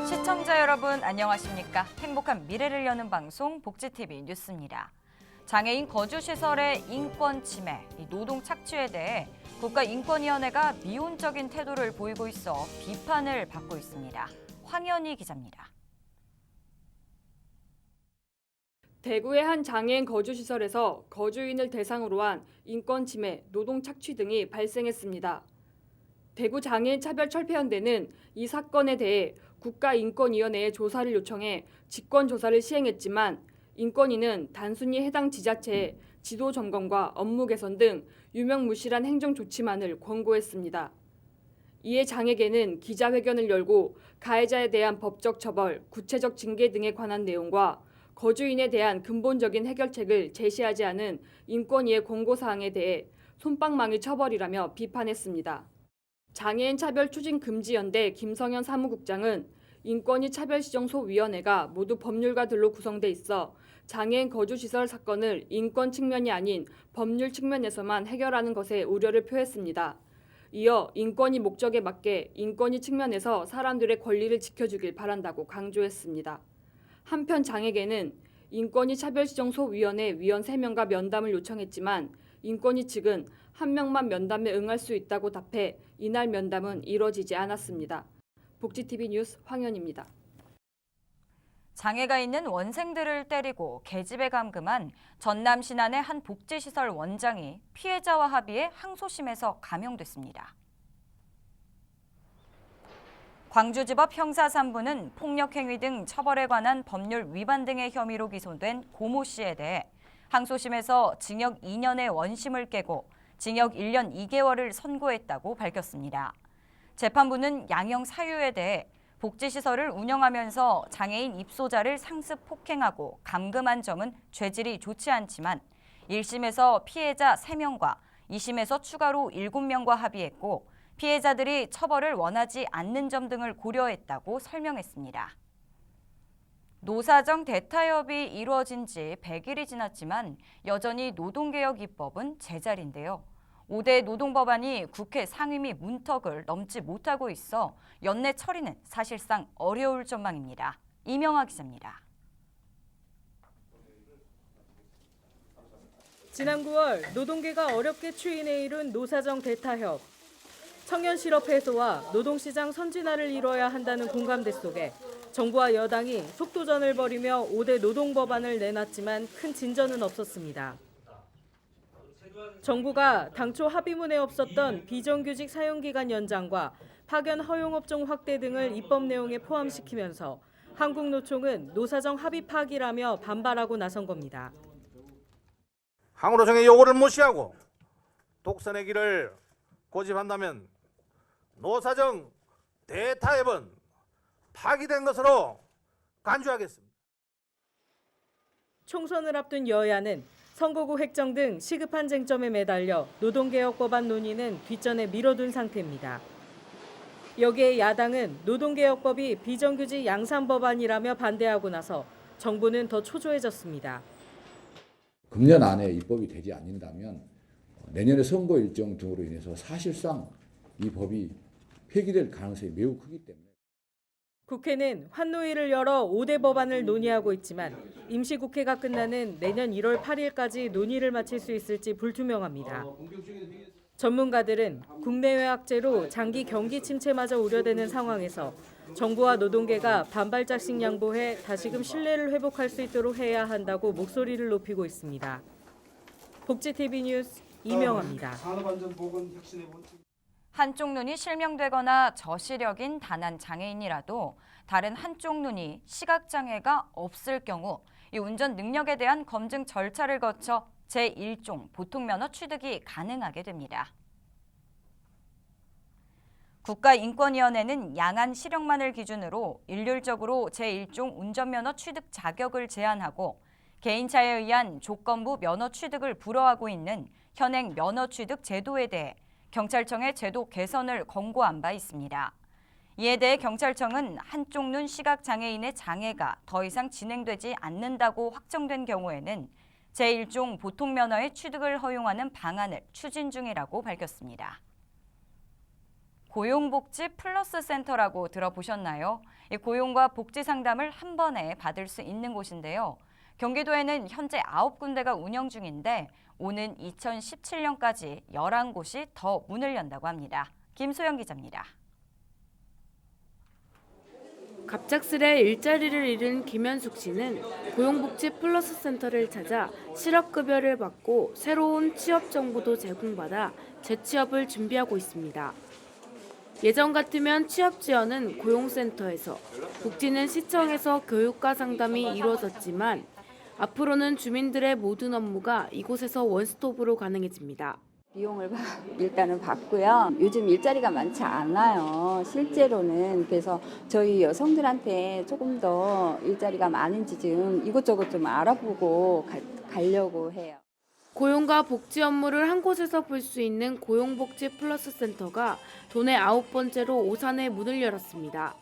시청자 여러분 안녕하십니까? 행복한 미래를 여는 방송 복지TV 뉴스입니다. 장애인 거주시설의 인권 침해, 노동 착취에 대해 국가인권위원회가 미온적인 태도를 보이고 있어 비판을 받고 있습니다. 황현희 기자입니다. 대구의 한 장애인 거주시설에서 거주인을 대상으로 한 인권 침해, 노동 착취 등이 발생했습니다. 대구 장애인 차별철폐연대는 이 사건에 대해 국가인권위원회에 조사를 요청해 직권조사를 시행했지만 인권위는 단순히 해당 지자체의 지도 점검과 업무 개선 등 유명무실한 행정 조치만을 권고했습니다. 이에 장에게는 기자회견을 열고 가해자에 대한 법적 처벌, 구체적 징계 등에 관한 내용과 거주인에 대한 근본적인 해결책을 제시하지 않은 인권위의 권고사항에 대해 솜방망이 처벌이라며 비판했습니다. 장애인 차별추진금지연대 김성현 사무국장은 인권위 차별시정소위원회가 모두 법률가들로 구성돼 있어 장애인 거주시설 사건을 인권 측면이 아닌 법률 측면에서만 해결하는 것에 우려를 표했습니다. 이어 인권위 목적에 맞게 인권위 측면에서 사람들의 권리를 지켜주길 바란다고 강조했습니다. 한편 장에게는 인권위 차별시정소위원회 위원 3명과 면담을 요청했지만 인권위 측은 1명만 면담에 응할 수 있다고 답해 이날 면담은 이뤄지지 않았습니다. 복지TV 뉴스 황현입니다. 장애가 있는 원생들을 때리고 계집애 감금한 전남 신안의 한 복지시설 원장이 피해자와 합의해 항소심에서 감형됐습니다. 광주지법 형사 3부는 폭력행위 등 처벌에 관한 법률 위반 등의 혐의로 기소된 고모 씨에 대해 항소심에서 징역 2년의 원심을 깨고 징역 1년 2개월을 선고했다고 밝혔습니다. 재판부는 양형 사유에 대해 복지시설을 운영하면서 장애인 입소자를 상습 폭행하고 감금한 점은 죄질이 좋지 않지만 1심에서 피해자 3명과 2심에서 추가로 7명과 합의했고 피해자들이 처벌을 원하지 않는 점 등을 고려했다고 설명했습니다. 노사정 대타협이 이루어진 지 100일이 지났지만 여전히 노동개혁 입법은 제자리인데요. 5대 노동법안이 국회 상임위 문턱을 넘지 못하고 있어 연내 처리는 사실상 어려울 전망입니다. 이명아 기자입니다. 지난 9월 노동계가 어렵게 추인해 이룬 노사정 대타협. 청년 실업 해소와 노동시장 선진화를 이뤄야 한다는 공감대 속에 정부와 여당이 속도전을 벌이며 5대 노동법안을 내놨지만 큰 진전은 없었습니다. 정부가 당초 합의문에 없었던 비정규직 사용기간 연장과 파견 허용업종 확대 등을 입법 내용에 포함시키면서 한국노총은 노사정 합의 파기라며 반발하고 나선 겁니다. 한국노총의 요구를 무시하고 독선의 길을 고집한다면 노사정 대타협은 파기된 것으로 간주하겠습니다. 총선을 앞둔 여야는 선거구 획정 등 시급한 쟁점에 매달려 노동개혁법안 논의는 뒷전에 밀어둔 상태입니다. 여기에 야당은 노동개혁법이 비정규직 양산법안이라며 반대하고 나서 정부는 더 초조해졌습니다. 금년 안에 입법이 되지 않는다면 내년에 선거 일정 등으로 인해서 사실상 이 법이 폐기될 가능성이 매우 크기 때문에 국회는 환노위를 열어 5대 법안을 논의하고 있지만 임시국회가 끝나는 내년 1월 8일까지 논의를 마칠 수 있을지 불투명합니다. 전문가들은 국내외 악재로 장기 경기 침체마저 우려되는 상황에서 정부와 노동계가 반발짝씩 양보해 다시금 신뢰를 회복할 수 있도록 해야 한다고 목소리를 높이고 있습니다. 복지TV 뉴스 이명아입니다. 한쪽 눈이 실명되거나 저시력인 단 한 장애인이라도 다른 한쪽 눈이 시각장애가 없을 경우 이 운전 능력에 대한 검증 절차를 거쳐 제1종 보통면허 취득이 가능하게 됩니다. 국가인권위원회는 양한 시력만을 기준으로 일률적으로 제1종 운전면허 취득 자격을 제한하고 개인차에 의한 조건부 면허 취득을 불허하고 있는 현행 면허 취득 제도에 대해 경찰청에 제도 개선을 권고한 바 있습니다. 이에 대해 경찰청은 한쪽 눈 시각장애인의 장애가 더 이상 진행되지 않는다고 확정된 경우에는 제1종 보통면허의 취득을 허용하는 방안을 추진 중이라고 밝혔습니다. 고용복지 플러스 센터라고 들어보셨나요? 이 고용과 복지 상담을 한 번에 받을 수 있는 곳인데요. 경기도에는 현재 9군데가 운영 중인데 오는 2017년까지 11곳이 더 문을 연다고 합니다. 김소영 기자입니다. 갑작스레 일자리를 잃은 김현숙 씨는 고용복지 플러스 센터를 찾아 실업급여를 받고 새로운 취업 정보도 제공받아 재취업을 준비하고 있습니다. 예전 같으면 취업 지원은 고용센터에서, 복지는 시청에서 교육과 상담이 이루어졌지만 앞으로는 주민들의 모든 업무가 이곳에서 원스톱으로 가능해집니다. 비용을 일단은 받고요. 요즘 일자리가 많지 않아요. 실제로는. 그래서 저희 여성들한테 조금 더 일자리가 많은지 좀 이것저것 좀 알아보고 가려고 해요. 고용과 복지 업무를 한 곳에서 볼 수 있는 고용복지 플러스 센터가 도내 9번째로 오산에 문을 열었습니다.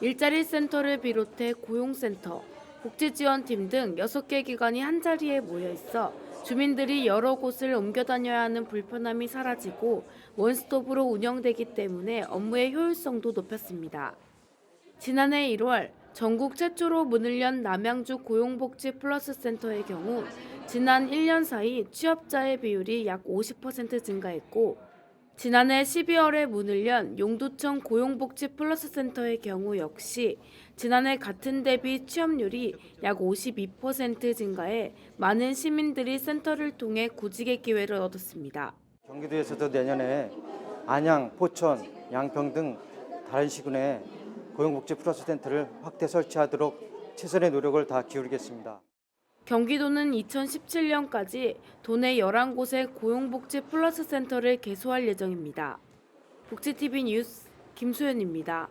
일자리 센터를 비롯해 고용센터, 복지지원팀 등 6개 기관이 한자리에 모여 있어 주민들이 여러 곳을 옮겨 다녀야 하는 불편함이 사라지고 원스톱으로 운영되기 때문에 업무의 효율성도 높였습니다. 지난해 1월 전국 최초로 문을 연 남양주 고용복지 플러스 센터의 경우 지난 1년 사이 취업자의 비율이 약 50% 증가했고 지난해 12월에 문을 연 용두청 고용복지 플러스 센터의 경우 역시 지난해 같은 대비 취업률이 약 52% 증가해 많은 시민들이 센터를 통해 구직의 기회를 얻었습니다. 경기도에서도 내년에 안양, 포천, 양평 등 다른 시군에 고용복지 플러스 센터를 확대 설치하도록 최선의 노력을 다 기울이겠습니다. 경기도는 2017년까지 도내 11곳의 고용복지 플러스 센터를 개소할 예정입니다. 복지TV 뉴스 김소연입니다.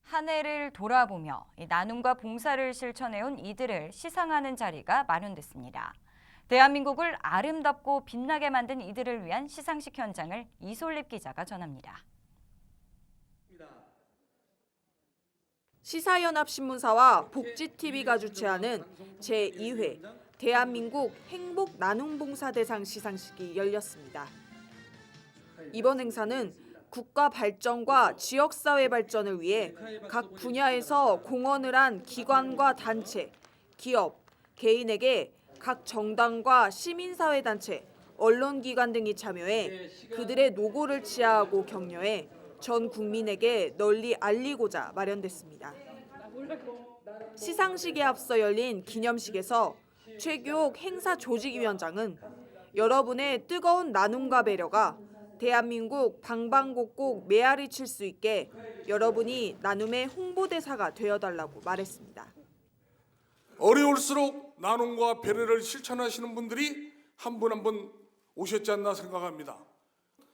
한 해를 돌아보며 나눔과 봉사를 실천해온 이들을 시상하는 자리가 마련됐습니다. 대한민국을 아름답고 빛나게 만든 이들을 위한 시상식 현장을 이솔립 기자가 전합니다. 시사연합신문사와 복지TV가 주최하는 제2회 대한민국 행복나눔봉사대상 시상식이 열렸습니다. 이번 행사는 국가 발전과 지역사회 발전을 위해 각 분야에서 공헌을 한 기관과 단체, 기업, 개인에게 각 정당과 시민사회단체, 언론기관 등이 참여해 그들의 노고를 치하하고 격려해 전 국민에게 널리 알리고자 마련됐습니다. 시상식에 앞서 열린 기념식에서 최규옥 행사조직위원장은 여러분의 뜨거운 나눔과 배려가 대한민국 방방곡곡 메아리 칠 수 있게 여러분이 나눔의 홍보대사가 되어달라고 말했습니다. 어려울수록 나눔과 배려를 실천하시는 분들이 한 분 한 분 오셨지 않나 생각합니다.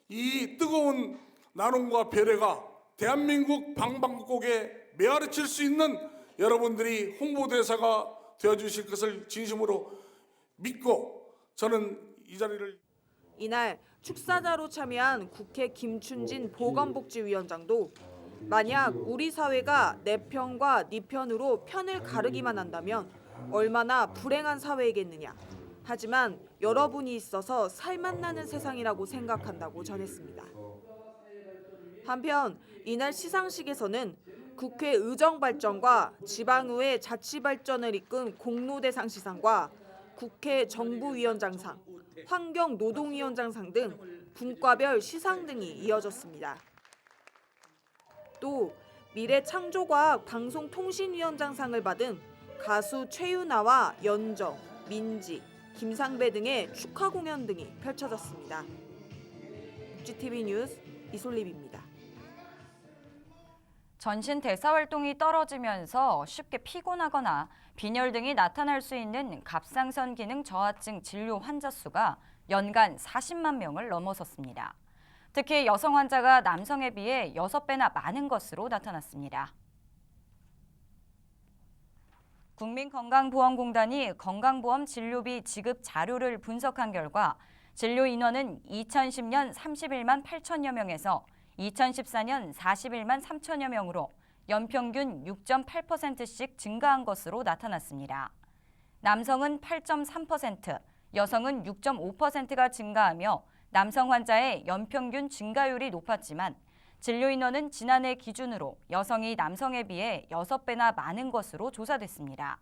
이 뜨거운 나눔과 배려가 대한민국 방방곡곡에 메아리칠 수 있는 여러분들이 홍보대사가 되어주실 것을 진심으로 믿고 저는 이 자리를 이날 축사자로 참여한 국회 김춘진 보건복지위원장도 만약 우리 사회가 내 편과 네 편으로 편을 가르기만 한다면 얼마나 불행한 사회이겠느냐. 하지만 여러분이 있어서 살맛 나는 세상이라고 생각한다고 전했습니다. 한편 이날 시상식에서는 국회 의정발전과 지방의회 자치발전을 이끈 공로대상 시상과 국회 정부위원장상, 환경노동위원장상 등 분과별 시상 등이 이어졌습니다. 또 미래창조과학 방송통신위원장상을 받은 가수 최유나와 연정, 민지, 김상배 등의 축하 공연 등이 펼쳐졌습니다. 복지TV 뉴스 이솔립입니다. 전신 대사 활동이 떨어지면서 쉽게 피곤하거나 빈혈 등이 나타날 수 있는 갑상선 기능 저하증 진료 환자 수가 연간 40만 명을 넘어섰습니다. 특히 여성 환자가 남성에 비해 6배나 많은 것으로 나타났습니다. 국민건강보험공단이 건강보험 진료비 지급 자료를 분석한 결과 진료 인원은 2010년 31만 8천여 명에서 2014년 41만 3천여 명으로 연평균 6.8%씩 증가한 것으로 나타났습니다. 남성은 8.3%, 여성은 6.5%가 증가하며 남성 환자의 연평균 증가율이 높았지만 진료 인원은 지난해 기준으로 여성이 남성에 비해 6배나 많은 것으로 조사됐습니다.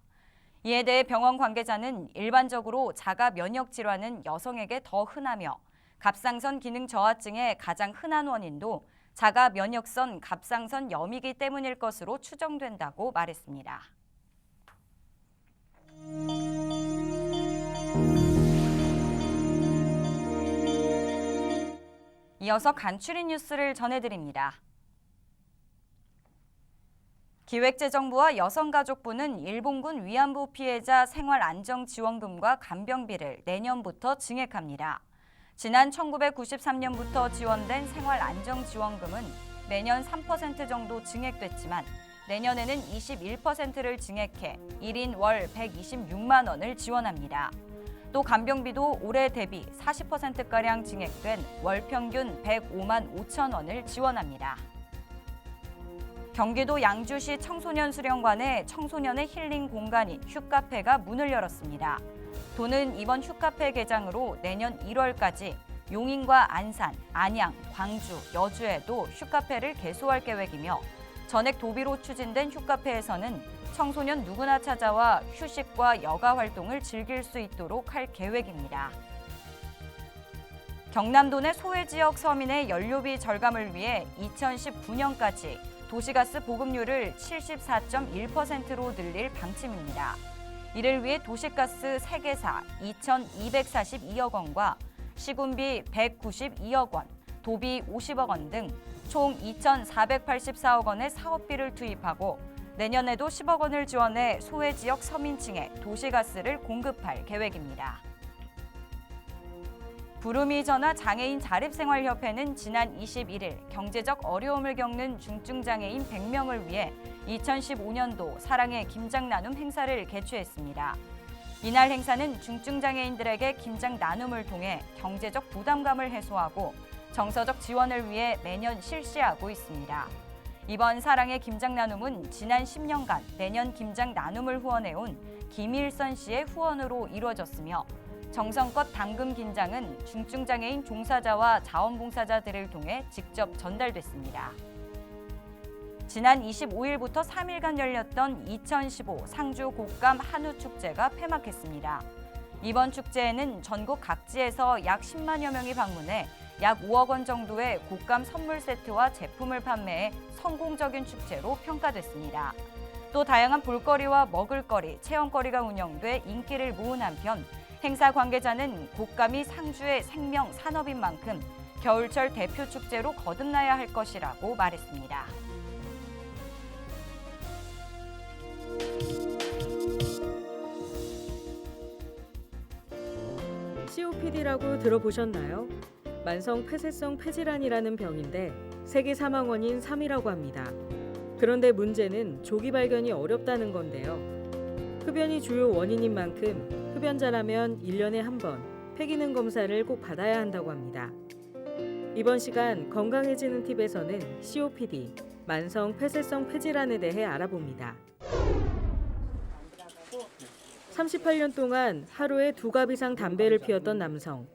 이에 대해 병원 관계자는 일반적으로 자가 면역 질환은 여성에게 더 흔하며 갑상선 기능 저하증의 가장 흔한 원인도 자가 면역성 갑상선 염이기 때문일 것으로 추정된다고 말했습니다. 이어서 간추린 뉴스를 전해드립니다. 기획재정부와 여성가족부는 일본군 위안부 피해자 생활안정지원금과 간병비를 내년부터 증액합니다. 지난 1993년부터 지원된 생활안정지원금은 매년 3% 정도 증액됐지만 내년에는 21%를 증액해 1인 월 126만 원을 지원합니다. 또 간병비도 올해 대비 40%가량 증액된 월 평균 105만 5천 원을 지원합니다. 경기도 양주시 청소년 수련관에 청소년의 힐링 공간인 휴카페가 문을 열었습니다. 도는 이번 휴카페 개장으로 내년 1월까지 용인과 안산, 안양, 광주, 여주에도 휴카페를 개소할 계획이며 전액 도비로 추진된 휴카페에서는 청소년 누구나 찾아와 휴식과 여가 활동을 즐길 수 있도록 할 계획입니다. 경남도 내 소외 지역 서민의 연료비 절감을 위해 2019년까지 도시가스 보급률을 74.1%로 늘릴 방침입니다. 이를 위해 도시가스 3개사 2,242억 원과 시군비 192억 원, 도비 50억 원 등 총 2,484억 원의 사업비를 투입하고 내년에도 10억 원을 지원해 소외 지역 서민층에 도시가스를 공급할 계획입니다. 부름이 전화 장애인 자립생활협회는 지난 21일 경제적 어려움을 겪는 중증장애인 100명을 위해 2015년도 사랑의 김장 나눔 행사를 개최했습니다. 이날 행사는 중증장애인들에게 김장 나눔을 통해 경제적 부담감을 해소하고 정서적 지원을 위해 매년 실시하고 있습니다. 이번 사랑의 김장 나눔은 지난 10년간 매년 김장 나눔을 후원해온 김일선 씨의 후원으로 이루어졌으며 정성껏 담금 김장은 중증장애인 종사자와 자원봉사자들을 통해 직접 전달됐습니다. 지난 25일부터 3일간 열렸던 2015 상주 곶감 한우축제가 폐막했습니다. 이번 축제에는 전국 각지에서 약 10만여 명이 방문해 약 5억 원 정도의 곶감 선물 세트와 제품을 판매해 성공적인 축제로 평가됐습니다. 또 다양한 볼거리와 먹을거리, 체험거리가 운영돼 인기를 모은 한편 행사 관계자는 곶감이 상주의 생명 산업인 만큼 겨울철 대표 축제로 거듭나야 할 것이라고 말했습니다. COPD라고 들어보셨나요? 만성 폐쇄성 폐질환이라는 병인데 세계 사망 원인 3위라고 합니다. 그런데 문제는 조기 발견이 어렵다는 건데요. 흡연이 주요 원인인 만큼 흡연자라면 1년에 한 번 폐기능 검사를 꼭 받아야 한다고 합니다. 이번 시간 건강해지는 팁에서는 COPD, 만성 폐쇄성 폐질환에 대해 알아봅니다. 38년 동안 하루에 2갑 이상 담배를 피웠던 남성.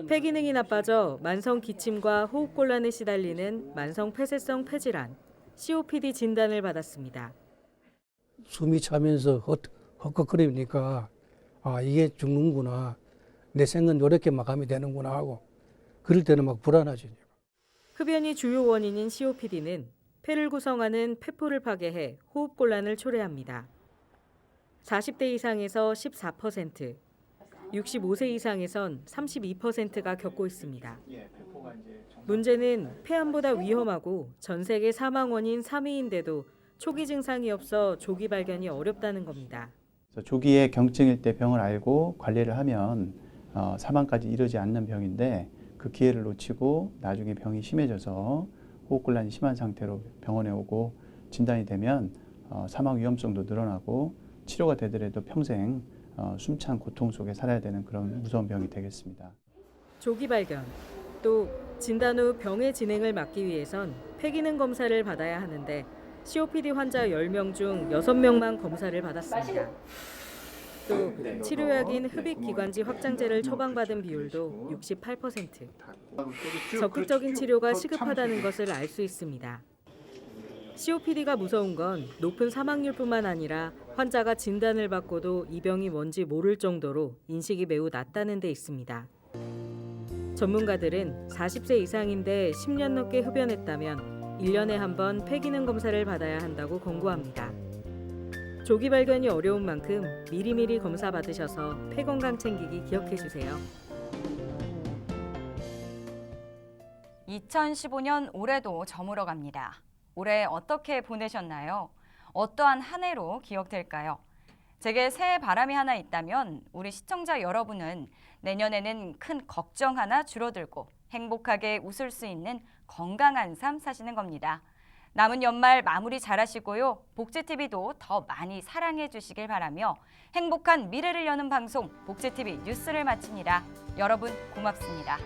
폐기능이 나빠져 만성 기침과 호흡곤란에 시달리는 만성 폐쇄성 폐질환, COPD 진단을 받았습니다. 숨이 차면서 헛헛거리니까 이게 죽는구나. 내 생은 이렇게 마감이 되는구나 하고 그럴 때는 막 불안하죠. 흡연이 주요 원인인 COPD는 폐를 구성하는 폐포를 파괴해 호흡곤란을 초래합니다. 40대 이상에서 14%, 65세 이상에선 32%가 겪고 있습니다. 문제는 폐암보다 위험하고 전 세계 사망 원인 3위인데도 초기 증상이 없어 조기 발견이 어렵다는 겁니다. 조기에 경증일 때 병을 알고 관리를 하면 사망까지 이르지 않는 병인데 그 기회를 놓치고 나중에 병이 심해져서 호흡곤란이 심한 상태로 병원에 오고 진단이 되면 사망 위험성도 늘어나고 치료가 되더라도 평생 숨찬 고통 속에 살아야 되는 그런 무서운 병이 되겠습니다. 조기 발견, 또 진단 후 병의 진행을 막기 위해선 폐기능 검사를 받아야 하는데 COPD 환자 10명 중 6명만 검사를 받았습니다. 또 치료약인 흡입기관지 확장제를 처방받은 비율도 68%. 적극적인 치료가 시급하다는 것을 알 수 있습니다. COPD가 무서운 건 높은 사망률뿐만 아니라 환자가 진단을 받고도 이 병이 뭔지 모를 정도로 인식이 매우 낮다는 데 있습니다. 전문가들은 40세 이상인데 10년 넘게 흡연했다면 1년에 한 번 폐기능 검사를 받아야 한다고 권고합니다. 조기 발견이 어려운 만큼 미리미리 검사 받으셔서 폐 건강 챙기기 기억해 주세요. 2015년 올해도 저물어 갑니다. 올해 어떻게 보내셨나요? 어떠한 한 해로 기억될까요? 제게 새해 바람이 하나 있다면 우리 시청자 여러분은 내년에는 큰 걱정 하나 줄어들고 행복하게 웃을 수 있는 건강한 삶 사시는 겁니다. 남은 연말 마무리 잘하시고요. 복지TV도 더 많이 사랑해 주시길 바라며 행복한 미래를 여는 방송 복지TV 뉴스를 마칩니다. 여러분 고맙습니다.